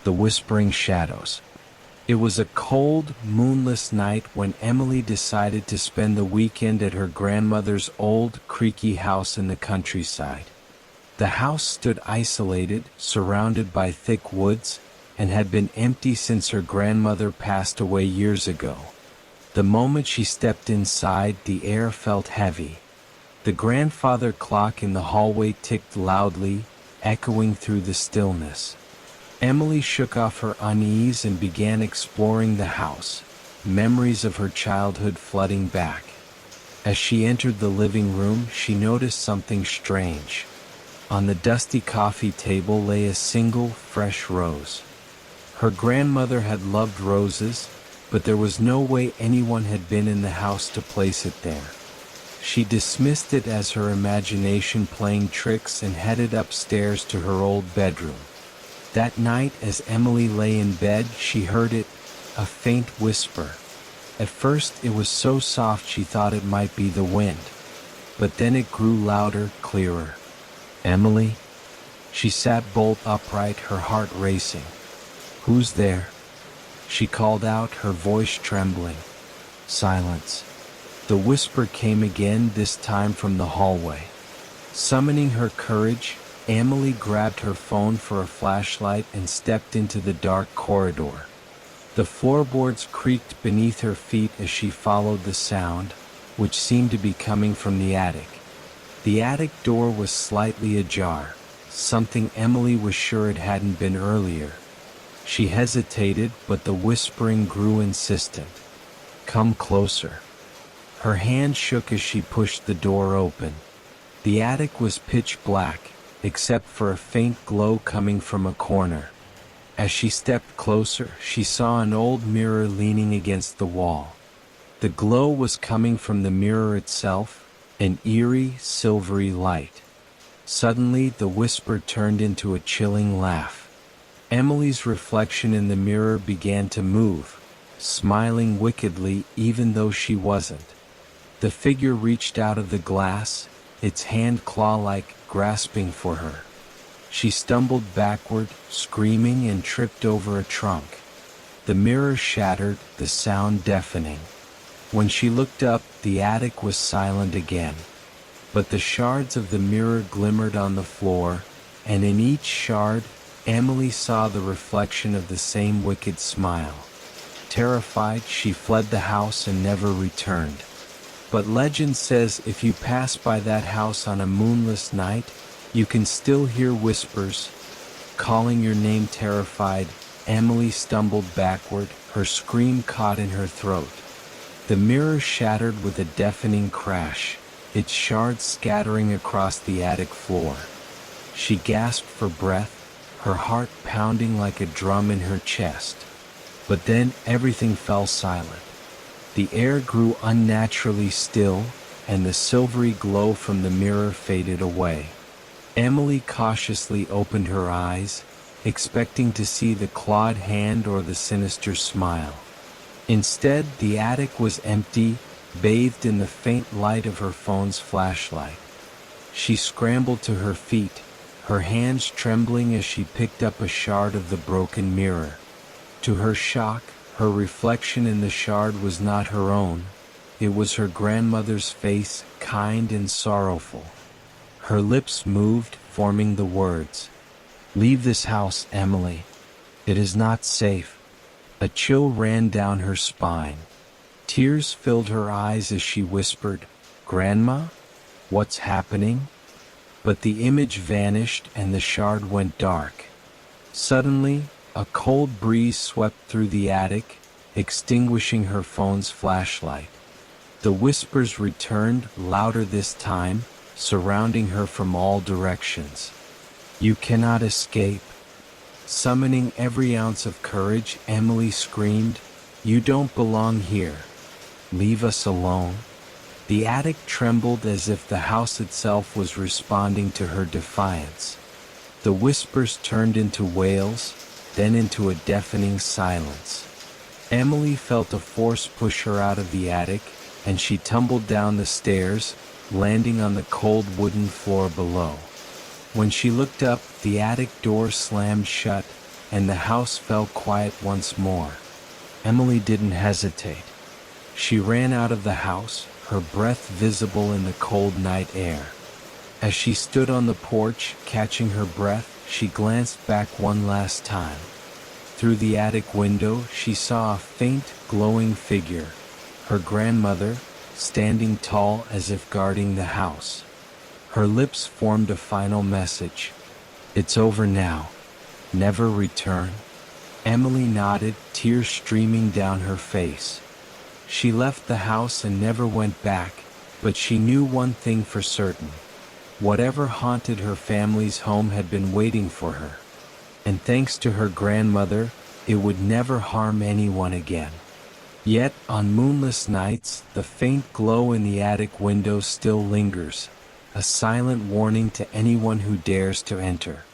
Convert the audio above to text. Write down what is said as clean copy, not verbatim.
the whispering shadows. It was a cold, moonless night when Emily decided to spend the weekend at her grandmother's old, creaky house in the countryside. The house stood isolated, surrounded by thick woods, and had been empty since her grandmother passed away years ago. The moment she stepped inside, the air felt heavy. The grandfather clock in the hallway ticked loudly, echoing through the stillness. Emily shook off her unease and began exploring the house, memories of her childhood flooding back. As she entered the living room, she noticed something strange. On the dusty coffee table lay a single, fresh rose. Her grandmother had loved roses, but there was no way anyone had been in the house to place it there. She dismissed it as her imagination playing tricks and headed upstairs to her old bedroom. That night, as Emily lay in bed, she heard it, a faint whisper. At first it was so soft she thought it might be the wind. But then it grew louder, clearer. "Emily?" She sat bolt upright, her heart racing. "Who's there?" she called out, her voice trembling. Silence. The whisper came again, this time from the hallway. Summoning her courage, Emily grabbed her phone for a flashlight and stepped into the dark corridor. The floorboards creaked beneath her feet as she followed the sound, which seemed to be coming from the attic. The attic door was slightly ajar, something Emily was sure it hadn't been earlier. She hesitated, but the whispering grew insistent. "Come closer." Her hand shook as she pushed the door open. The attic was pitch black, except for a faint glow coming from a corner. As she stepped closer, she saw an old mirror leaning against the wall. The glow was coming from the mirror itself, an eerie, silvery light. Suddenly, the whisper turned into a chilling laugh. Emily's reflection in the mirror began to move, smiling wickedly even though she wasn't. The figure reached out of the glass, its hand claw-like, grasping for her. She stumbled backward, screaming, and tripped over a trunk. The mirror shattered, the sound deafening. When she looked up, the attic was silent again. But the shards of the mirror glimmered on the floor, and in each shard, Emily saw the reflection of the same wicked smile. Terrified, she fled the house and never returned. But legend says if you pass by that house on a moonless night, you can still hear whispers calling your name. Terrified, Emily stumbled backward, her scream caught in her throat. The mirror shattered with a deafening crash, its shards scattering across the attic floor. She gasped for breath, her heart pounding like a drum in her chest. But then everything fell silent. The air grew unnaturally still, and the silvery glow from the mirror faded away. Emily cautiously opened her eyes, expecting to see the clawed hand or the sinister smile. Instead, the attic was empty, bathed in the faint light of her phone's flashlight. She scrambled to her feet, her hands trembling as she picked up a shard of the broken mirror. To her shock, her reflection in the shard was not her own. It was her grandmother's face, kind and sorrowful. Her lips moved, forming the words, "Leave this house, Emily. It is not safe." A chill ran down her spine. Tears filled her eyes as she whispered, "Grandma? What's happening?" But the image vanished and the shard went dark. Suddenly, a cold breeze swept through the attic, extinguishing her phone's flashlight. The whispers returned, louder this time, surrounding her from all directions. "You cannot escape." Summoning every ounce of courage, Emily screamed, "You don't belong here. Leave us alone." The attic trembled as if the house itself was responding to her defiance. The whispers turned into wails, then into a deafening silence. Emily felt a force push her out of the attic, and she tumbled down the stairs, landing on the cold wooden floor below. When she looked up, the attic door slammed shut, and the house fell quiet once more. Emily didn't hesitate. She ran out of the house, her breath visible in the cold night air. As she stood on the porch, catching her breath, she glanced back one last time. Through the attic window, she saw a faint, glowing figure, her grandmother, standing tall as if guarding the house. Her lips formed a final message. "It's over now. Never return." Emily nodded, tears streaming down her face. She left the house and never went back, but she knew one thing for certain. Whatever haunted her family's home had been waiting for her. And thanks to her grandmother, it would never harm anyone again. Yet, on moonless nights, the faint glow in the attic window still lingers, a silent warning to anyone who dares to enter.